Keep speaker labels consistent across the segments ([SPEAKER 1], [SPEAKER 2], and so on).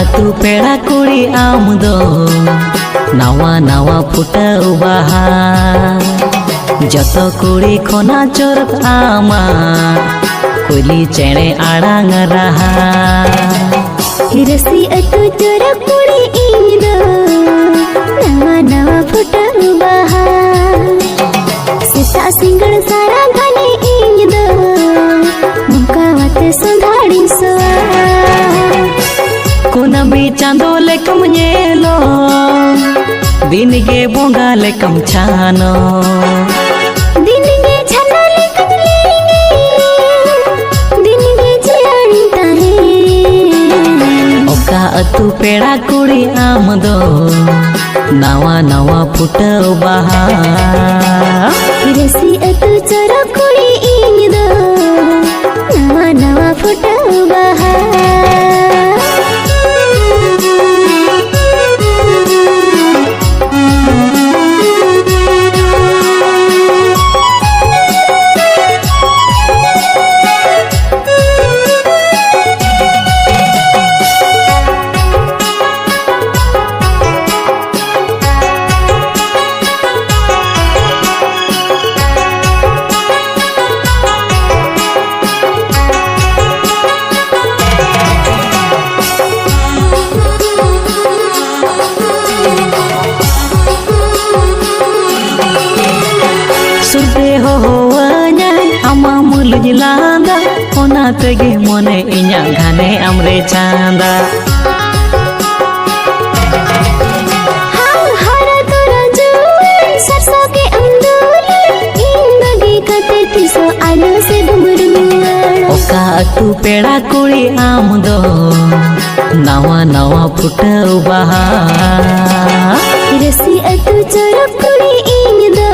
[SPEAKER 1] अतु पेड़ा कुड़ी आम दो नावा नावा फुटाव बाहा जतो कुड़ी खोना चोरक आमा कोली चेणे आड़ांग रहा
[SPEAKER 2] रसी अतु चोरक कुड़ी इन दो नावा नावा फुटाव बाहा सेता सिंगड़ सारा घने इन दो मुका वाते संधाड़ी सोआ
[SPEAKER 1] कोना भी चांदो लेकम येलो दिन गे बोंगा लेकम छानो
[SPEAKER 2] दिन गे छानो लेकम लेंगे दिन गे जियानी ताहे
[SPEAKER 1] ओका अतु पेड़ा कुड़ी आम दो नावा नावा फुटाव बाहा
[SPEAKER 2] रसी अतु चोरक कुड़ी इन दो नावा नावा फुटाव बाहा
[SPEAKER 1] लांदा ओना तेगे मोने इन्या घाने अमरे चांदा
[SPEAKER 2] हाँ हरा तोरा जुआन सरसों के अंदूल इंदगी कते तिसो आलू से घुमरुआन
[SPEAKER 1] ओका अतु पेड़ा कुड़ी आम दो नावा नावा फुटाव बाहा
[SPEAKER 2] रसी अतु चोरक कुड़ी इन दो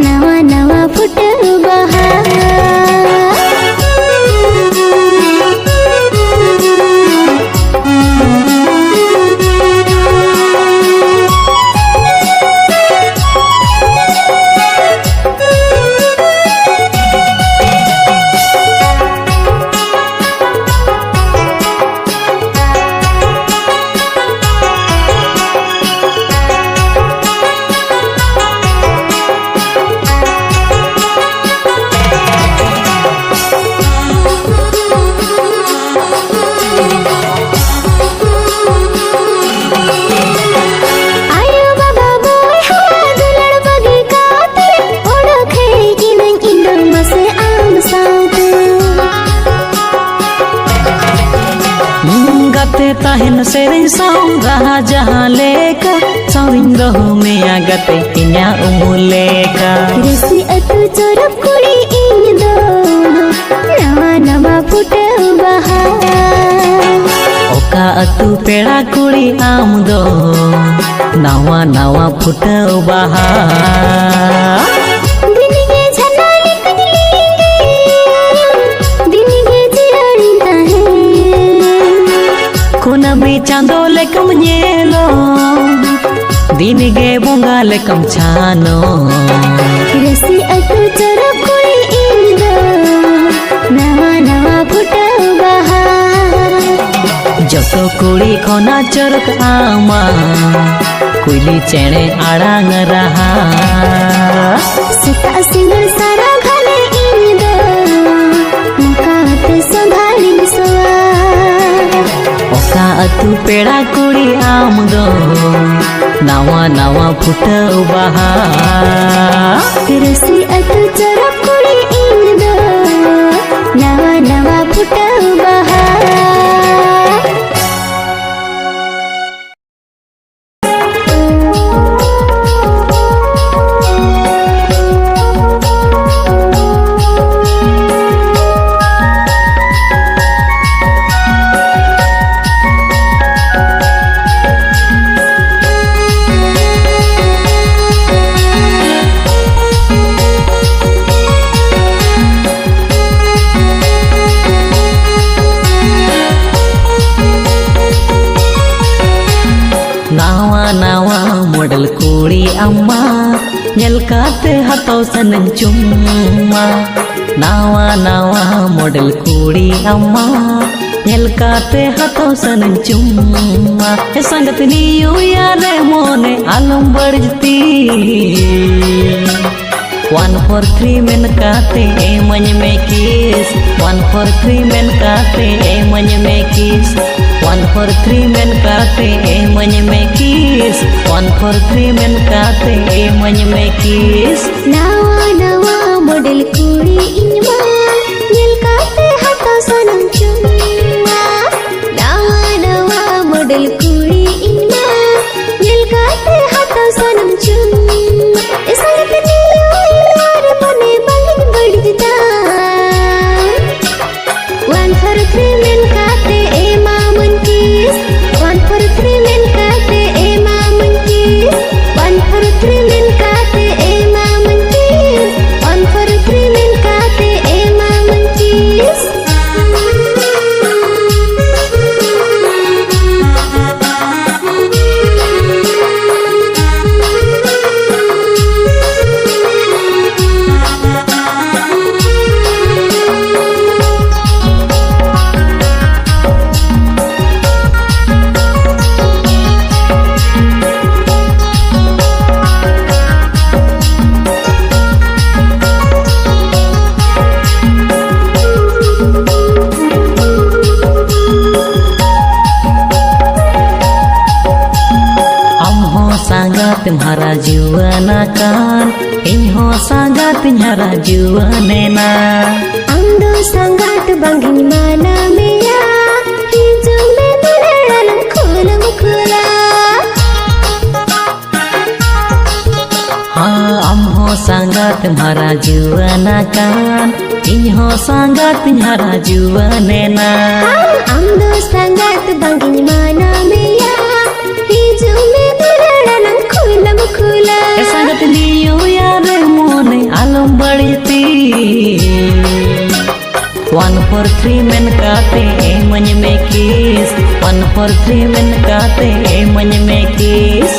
[SPEAKER 2] नावा नावा फुटाव बाहा
[SPEAKER 1] ताहिन सेरिन साउंड रहा जहाँ लेका साउंड रहो में आगते इन्या उमुलेका
[SPEAKER 2] रसी अतु चोरक कुड़ी इन दो नावा नावा फुटाव बाहा
[SPEAKER 1] ओका अतु पेड़ा कुड़ी आम दो नावा नावा फुटाव बाहा
[SPEAKER 2] दिन गे छना लेकन लेंगे दिन गे जियानी ताहे
[SPEAKER 1] कोना भी चांदो लेकम येलो दिन गे बोंगा लेकम छानो
[SPEAKER 2] रसी अतु चोरक कुड़ी इन दो नावा नावा फुटाव बाहा
[SPEAKER 1] जतो कुड़ी खोना चोरक आमा कोली चेणे आड़ांग रहा
[SPEAKER 2] सेता सिंगड़ सारा घने इन दो मुका वाते संधाड़ी सोआ
[SPEAKER 1] ओका अतु पेड़ा कुड़ी आम दो नावा नावा फुटाव बाहा
[SPEAKER 2] रसी अतु चोरक कुड़ी इन दो नावा नावा फुटाव बाहा
[SPEAKER 1] मॉडल कुड़ी अम्मा नलकाते हाथों सनन चुम्मा नावा नावा मॉडल कुड़ी अम्मा Nyelkate hato sanan cuma sangat niu yare mone alam berjati 1 4 3 men kate manye me kiss 1 4 3 men kate manye me kiss 1 4 3 men kate manye me kiss 1 4 3 men kate manye me kiss
[SPEAKER 2] Nawa nawa model kuri inma nyelkate hato sanam cuma Nawa nawa model kuri inma nyelkate hato sanam cuma sangat niu yare mone bangin berdita 1 4 3 men kate mamun kiss 1 4 3 men kate mamun kiss 1 4 3 men kate mamun kiss 1 4 3 men kate mamun kiss
[SPEAKER 1] तुम्हारा Juana kan inho sangat तुम्हारा जुआनेना
[SPEAKER 2] Ando sangat bangin mana meya hijau me melelang kulam kula
[SPEAKER 1] हाँ amho sangat तुम्हारा Juana kan inho sangat तुम्हारा जुआनेना
[SPEAKER 2] Ando sangat bangin mana meya hijau me melelang kulam kula
[SPEAKER 1] sangat niu yare mone alam berjati 1 4 3 men kate manye me kiss 1 4 3 men kate manye me kiss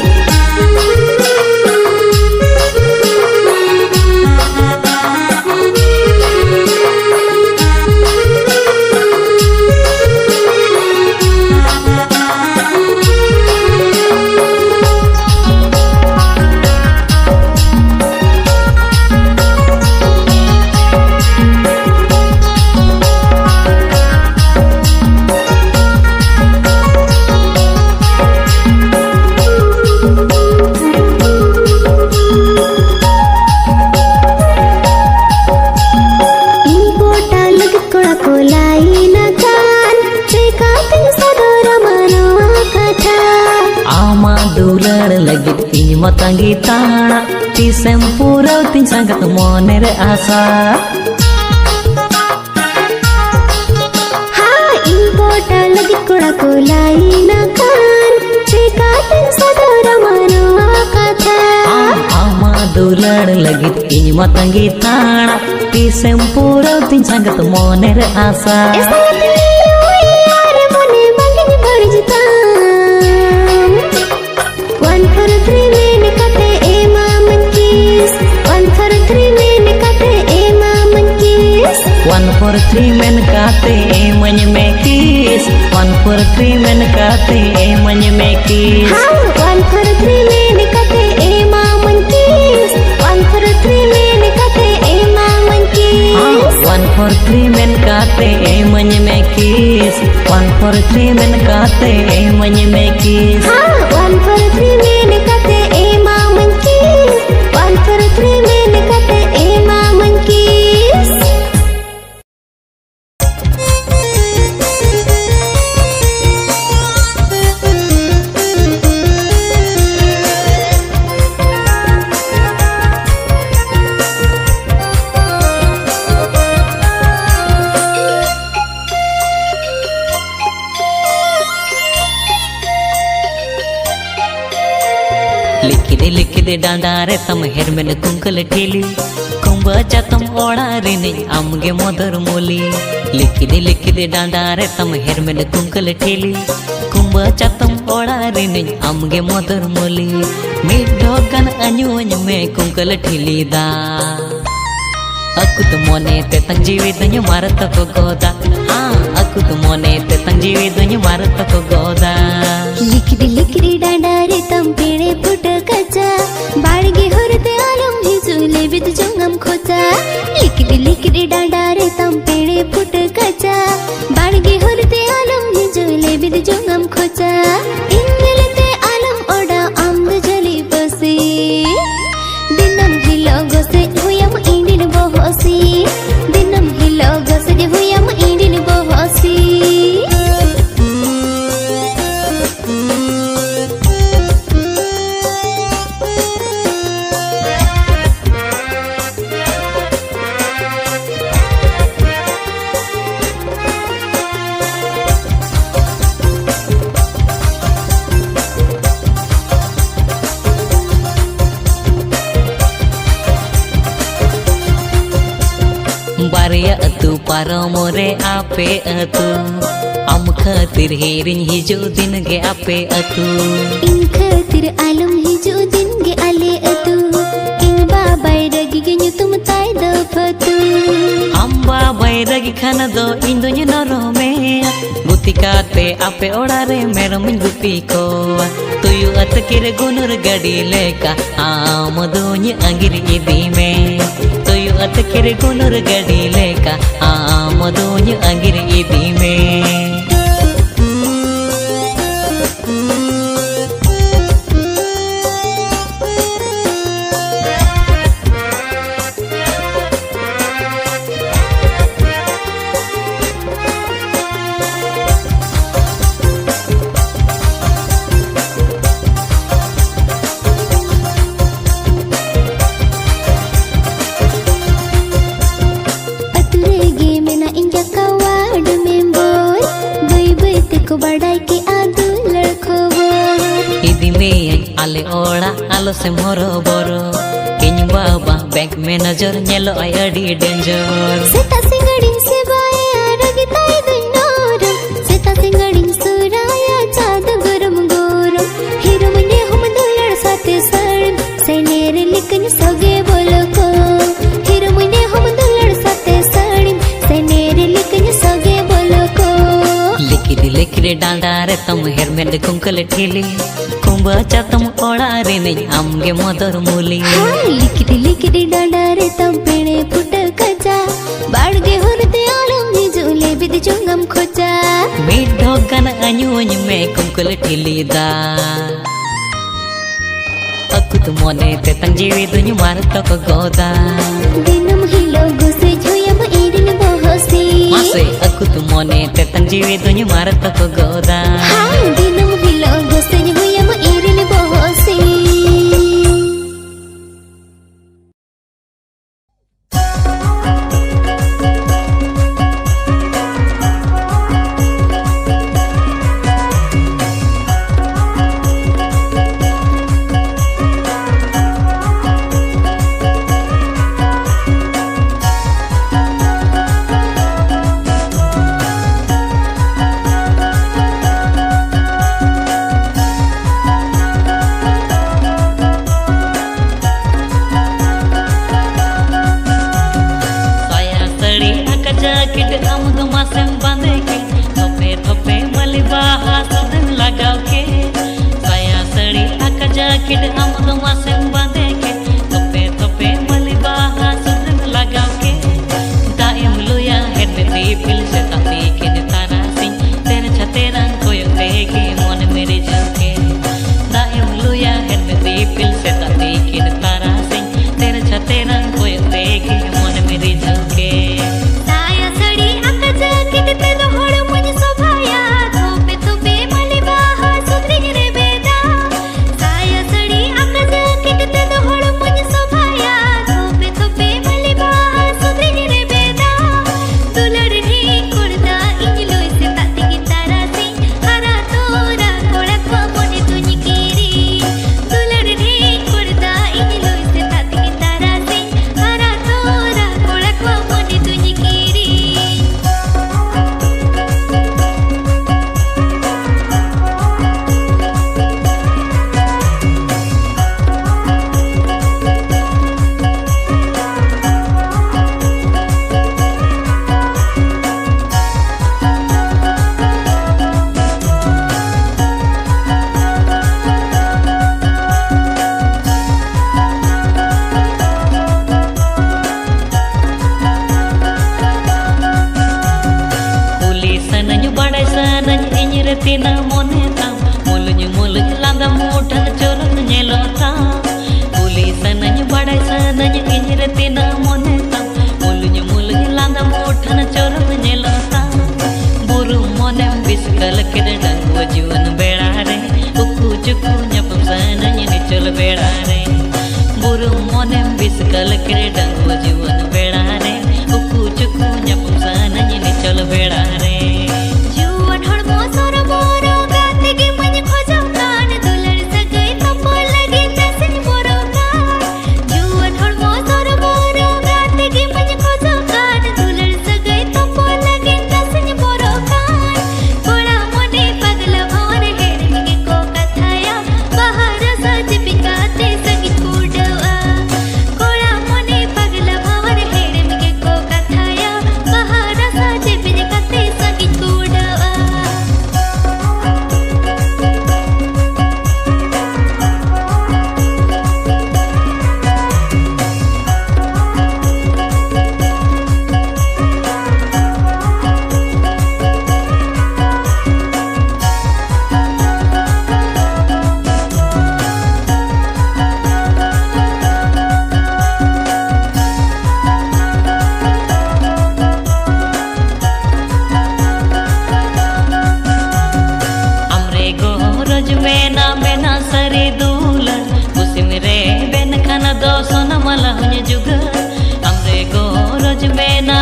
[SPEAKER 1] matangi tana tisem purau tin sangat moner asa
[SPEAKER 2] ha impota lagi kura kulai nakan cekatin saudara manua kata
[SPEAKER 1] ama dular lagi tin matangi tana tisem purau tin sangat moner asa One for three men kate manye me kiss 1 for 3 men kate manye me kiss
[SPEAKER 2] 1 for 3 men kate mamun kiss 1 for 3 men kate mamun kiss
[SPEAKER 1] 1 for 3 men kate manye me kiss 1 for 3 men kate manye me kiss
[SPEAKER 2] 1 for 3 men kate mamun kiss 1 for 3 men kate mamun kiss
[SPEAKER 1] लिखिदे डांडारे तम हेरमेन कुंकल ठेली कुंबा चातम ओड़ा रे आमगे mother मोली लिखिदे डांडारे तम हेरमेन कुंकल ठेली कुंबा चातम ओड़ा रे आमगे मोदर मोली मिड ढोकन अन्युन में कुंकल ठेली दा aku tu mone te tanjiwi dunyo marata ko goda aku tu mone te tanjiwi dunyo marata ko goda
[SPEAKER 2] लिकड़ी डांडा रे तम पेड़े फुट कच्चा बाड़गे होरते आलम हिजुले बिद जंगम खोचा लिकड़ी डांडा रे तम पेड़े फुट कच्चा बाड़गे होरते आलम हिजुले बिद जंगम खोचा इंगलते आलम ओडा आमद जली बसी दिनम हिलो गोसे हुयम इंडिन बोहसी दिनम हिलो गोसे हुयम इंडिन बोहसी
[SPEAKER 1] बारिया अतु पारमोरे आपे अतु आम खातिर हेरिन हिजो दिन गे आपे अतु
[SPEAKER 2] इन खातिर आलम हिजो दिन गे आले अतु इन बाबाई रगी गे तुम ताई दो फतु
[SPEAKER 1] अम्बा बैरगी खाना दो इन दुनिया नरोमे गुतिकाते आपे ओड़ारे मेरमिन गुपी को तुयु अतकिरे गुनुर गड़ी लेका आम दुनिया अंगिर इदी में तुयु अतकिरे गुनुर गड़ी लेका आम दुनिया अंगिर इदी में आले ओड़ा आलो से मोरो बोरो इन बाबा बैंक मैनेजर नेलो आई अडी डेंजर
[SPEAKER 2] सेता सिंगड़ी से बाया रगी ताई दुनोर सेता सिंगड़ी सुराया चाद गरम गोरम हीरो मने हम दुलड़ साथे सर सेनेर लिकन सगे बोलो को हीरो मने हम दुलड़ साथे सर सेनेर लिकन सगे बोलो को
[SPEAKER 1] लिखिरे डांडा रे तम हेर में कुंकल ठेली कुंबा चातम ओड़ा रे नहीं आमगे मदर मूली
[SPEAKER 2] लिखिरी डांडा रे तम पेड़े फुट कच्चा बाड़गे होरते आलम हिजुले बिद जंगम खोचा
[SPEAKER 1] मिठो गन अन्युन में कुंकल ठेली दा अकुत मोने ते तंजीवी दुनिया मारता को गोदा
[SPEAKER 2] दिनम हिलो गुसे झुयम इरिन बोहसी
[SPEAKER 1] मासे अकुत मोने ते तंजीवी दुनिया मारता को गोदा
[SPEAKER 2] दिनम हिलो गुसे झुयम इरिन बोहसी
[SPEAKER 1] तीना मोने ताम मुलुज लांदा मुठन चोरन नेलोता पुलिस नन बड़े सनन इंजर तीना मोने ताम मुलुज लांदा मुठन चोरन नेलोता बुरु मोने बिस्कल के डंगो जीवन बेड़ा रे उकु चुकु न्यापम सनन निचल बेड़ा रे बुरु मोने बिस्कल के डंगो जीवन बेड़ा रे उकु चुकु न्यापम सनन निचल बेड़ा रे
[SPEAKER 2] जुवन हड़मो सोरो मोरो गाते के मन खोजो कान दुलर सगई तपो लगे नसन मोरो कान जुवन हड़मो सोरो मोरो गाते के मन खोजो कान दुलर सगई तपो लगे नसन मोरो कान कोड़ा मोने पगला भवर हेर के को कथाया बाहर सज पिकाते सगी कूडवा कोड़ा मोने पगला भवर हेर के को कथाया बाहर सज पिकाते सगी कूडवा
[SPEAKER 1] मेना सरी दूलन कुसिम रे बेन खाना दो सोना मला हुने जुगा हमरे गोरज मेना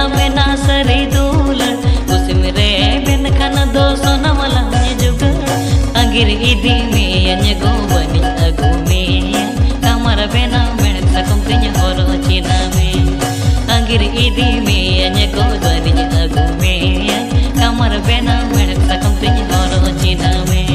[SPEAKER 1] सरी दूलन कुसिम रे बेन खाना दो सोना मला हुने जुगा अंगिर इदी में अन्य गो बनी अगु में कमर बेना मेन सकम तिnya हरो चिना में अंगिर इदी में अन्य गो बनी अगु में कमर बेना मेन सकम तिnya हरो चिना में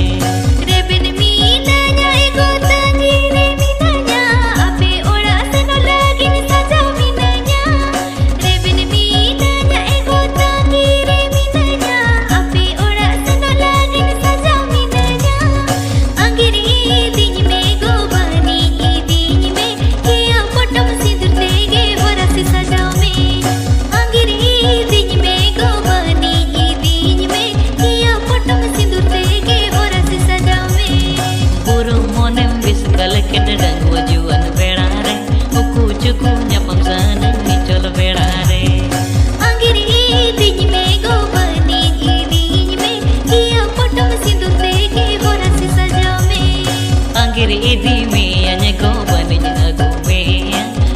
[SPEAKER 1] इदी में अन्य गो बनी अगु में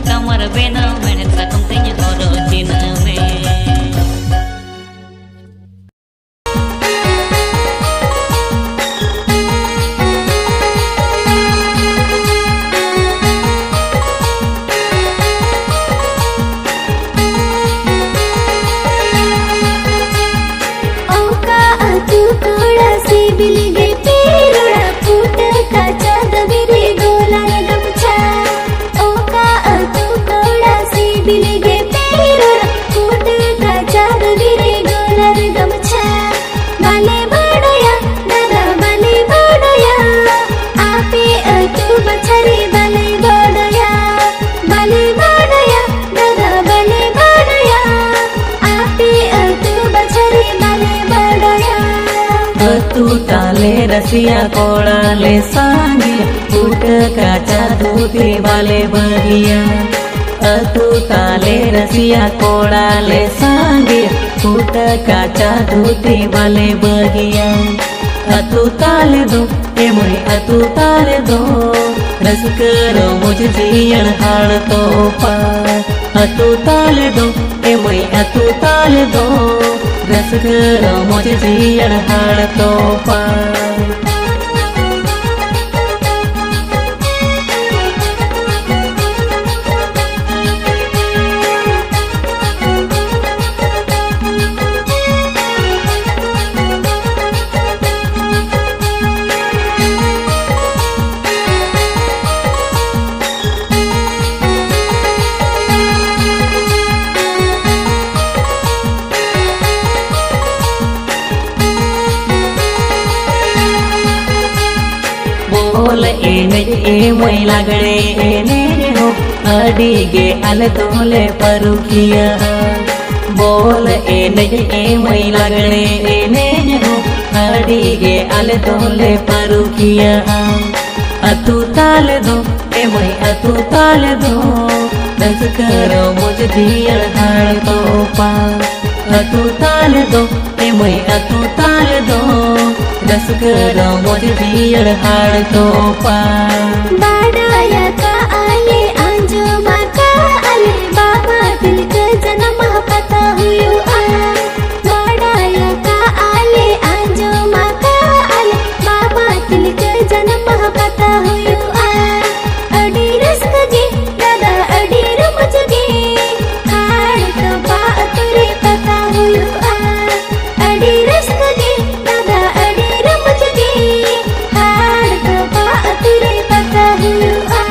[SPEAKER 1] कमर बेना मैंने सकम तिnya हरो चिना में
[SPEAKER 2] ओका अतु तोड़ा से बिलगे पेरोड़ा फूट का चादबिरे गोला गमछा ओका अतु तोड़ा से बिलगे पेरोड़ा फूट का चादबिरे गोला गमछा बाले बड़या दादा बाले बड़या आपे अतु बछरे बाले बड़या दादा बाले बड़या आपे अतु बछरे बाले बड़या
[SPEAKER 1] तू ताले रसिया कोड़ाले सांगिया फूट काचा दूधी वाले बगिया तू ताले रसिया कोड़ाले सांगिया फूट काचा दूधी वाले बगिया तू ताले दो ए मुझे तू ताले दो रस करो मुझे जियन हाड़ तो पार तू ताले दो ए मुझे तू ताले दो रस करो मुझे जियन हाड़ तो पार बोल ए मोई लागड़े एने हो अडिगे अल तोले परुखिया बोल ए मोई लागड़े एने हो अड़ी गे आले दोले पारुखिया अतु ताले दो ए मई अतु ताले दो दस करो मुझ दियल हाड़ तो पा अतु ताले दो ए मई अतु ताले दो दस करो मुझ दियल हाड़ तो पा
[SPEAKER 2] बाडाया का आले आंजो माका आले बाबा दिल के जन्म पता हुयो आ बाडाया का आले आंजो माका आले बाबा दिल के जन्म पता हुयो आ अडी रस्क गे दादा अडी रमज गे हाड़ तो बा तुरे पता हुयो आ अडी रस्क गे दादा अडी रमज गे हाड़ तो बा तुरे पता हुयो आ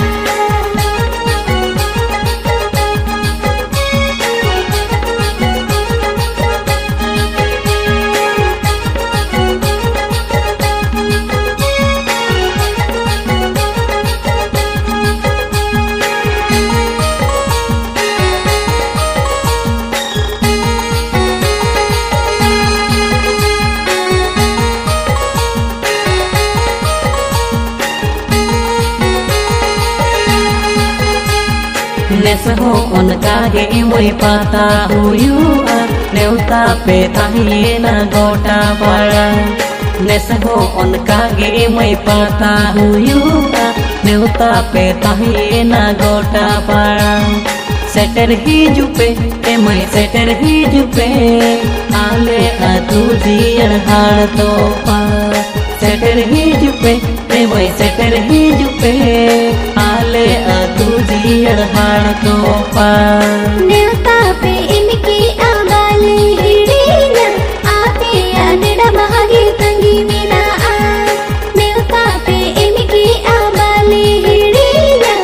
[SPEAKER 1] नेस हो उनका गे मोई पाता हुआ नेवता पे ताहिए ना गोटा पाड़ा नेस हो उनका गे मोई पाता हुआ नेवता पे ताहिए ना गोटा पाड़ा सेटर ही जुपे ए मई सेटर ही जुपे आले अतु दियल हाड़ तो पा सेटर ही जुपे ए मई सेटर ही जुपे आले अतु दियल हाड़ तो पा
[SPEAKER 2] नेवता पे इनकी आबाले हिड़ीना आपे आनेड़ महागे तंगी मीना आ नेवता पे इनकी आबाले हिड़ीना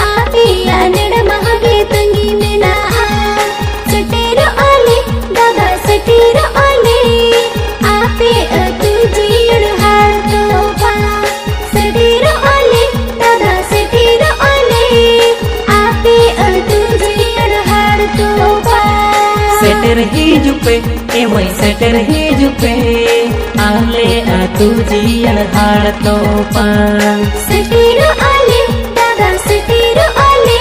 [SPEAKER 2] आपे आनेड़ महागे तंगी मीना आ सटेरो आले दादा सटेरो आले आपे अतु जीड़ हाड़ तो पा सटेरो आले दादा सटेरो आले आपे अतु जीड़ हाड़ तो पा
[SPEAKER 1] सेटर ही जुपे ए मई सेटर ही जुपे आले अतु दियल हाड़ तो पा
[SPEAKER 2] सटेरो आले दादा सटेरो आले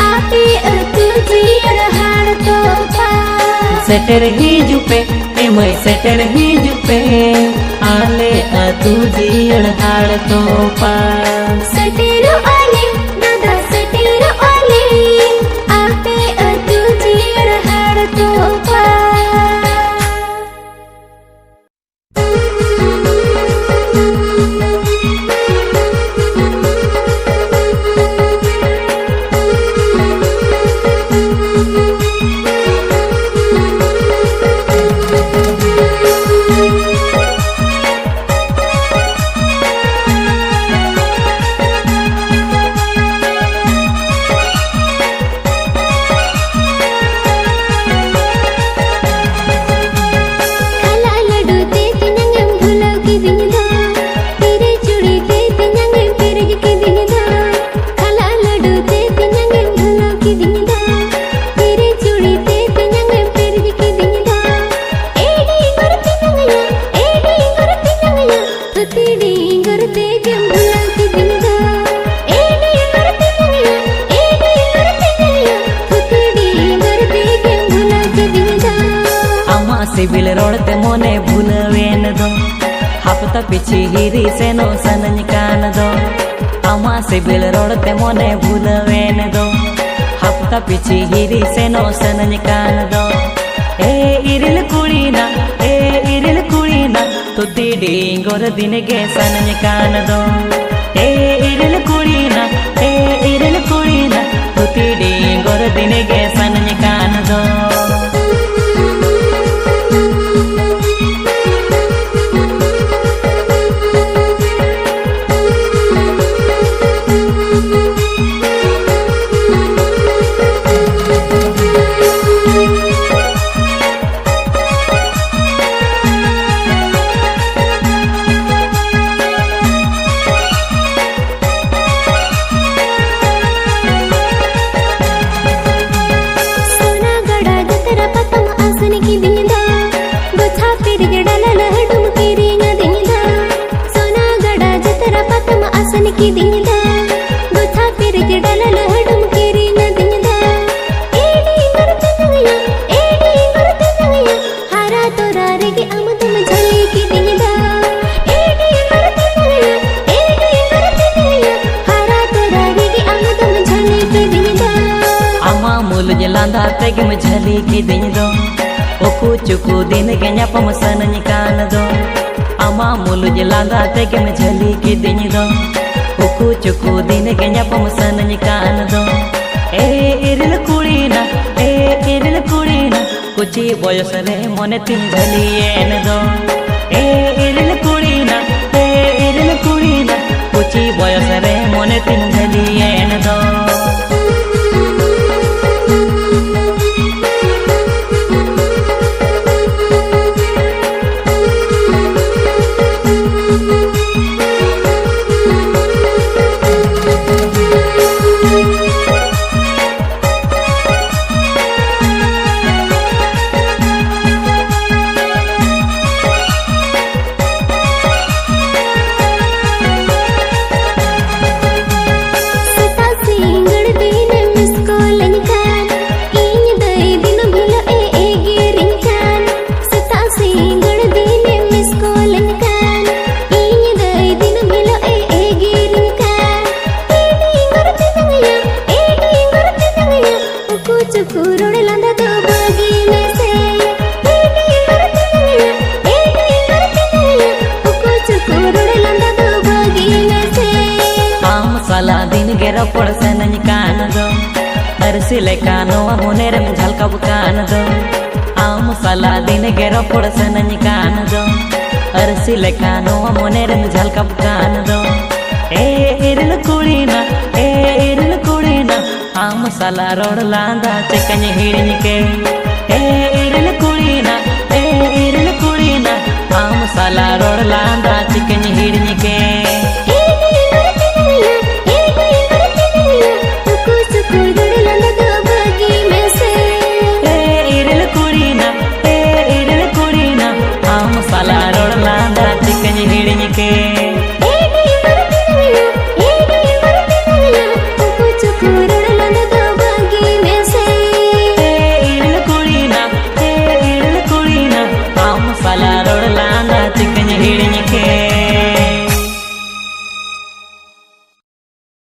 [SPEAKER 2] आपे अतु जीड़ हाड़ तो पा
[SPEAKER 1] सेटर ही जुपे ए मई सेटर ही जुपे आले अतु दियल हाड़ तो पा
[SPEAKER 2] सटेरो आले दादा सटेरो आले आपे अतु जीड़ हाड़ तो पा खाला लड्डू ते तिनंगम भुलाव की दिनदा तेरे चूड़ी ते तिनंगम तेरे की दिनदा खाला लड्डू ते तिनंगम भुलाव की दिनदा तेरे चूड़ी ते तिनंगम तेरे की दिनदा एडी गुर तिनंगया तुतीडी गुर ते जम भुलाव की दिनदा एडी गुर तिनंगया तुतीडी गुर ते जम भुलाव की दिनदा
[SPEAKER 1] अमा सिबिल रोडते मोने भूलवेन दो हफ्ता पिछी हिरी से नो सनन कान दो अमा सिबिल रोडते मोने भूलवेन दो हफ्ता पिछी हिरी से नो सनन कान दो ए इरिल कुड़ीना तो दीडी गोर दिन गे सनन कान दो ए इरिल कुड़ीना तो दीडी गोर दिन गे सनन कान दो
[SPEAKER 2] की दिंदा गोथा फिर के डाला लहडम केरी न दिंदा एडी करते नगया हारा तोरा रे के अम तुम झले की दिंदा एडी करते नगया हारा तोरा रे के अम तुम झले की दिंदा
[SPEAKER 1] आमा मुल जलांदा तेग में झली की दिंदो ओकू चुकू दिन के न्यापम सनन कान दो आमा मुल जलांदा तेग में झली की दिंदो ओकू चुकू दिन के न्यापम सनन कान दो ए इरिल कुड़ीना कुची बयस रे मने तिन झली एन दो ए इरिल कुड़ीना कुची बयस रे मने तिन झली एन दो गेरो पड़सन कान दो अरसिले कानो मुनेर में झलकब कान दो आम साला दिन गेरो पड़सन कान दो अरसिले कानो मुनेर में झलकब कान दो ए इरल कुड़ीना आम साला रोड लांदा चिकन हिड़न के ए इरल कुड़ीना आम साला रोड लांदा चिकन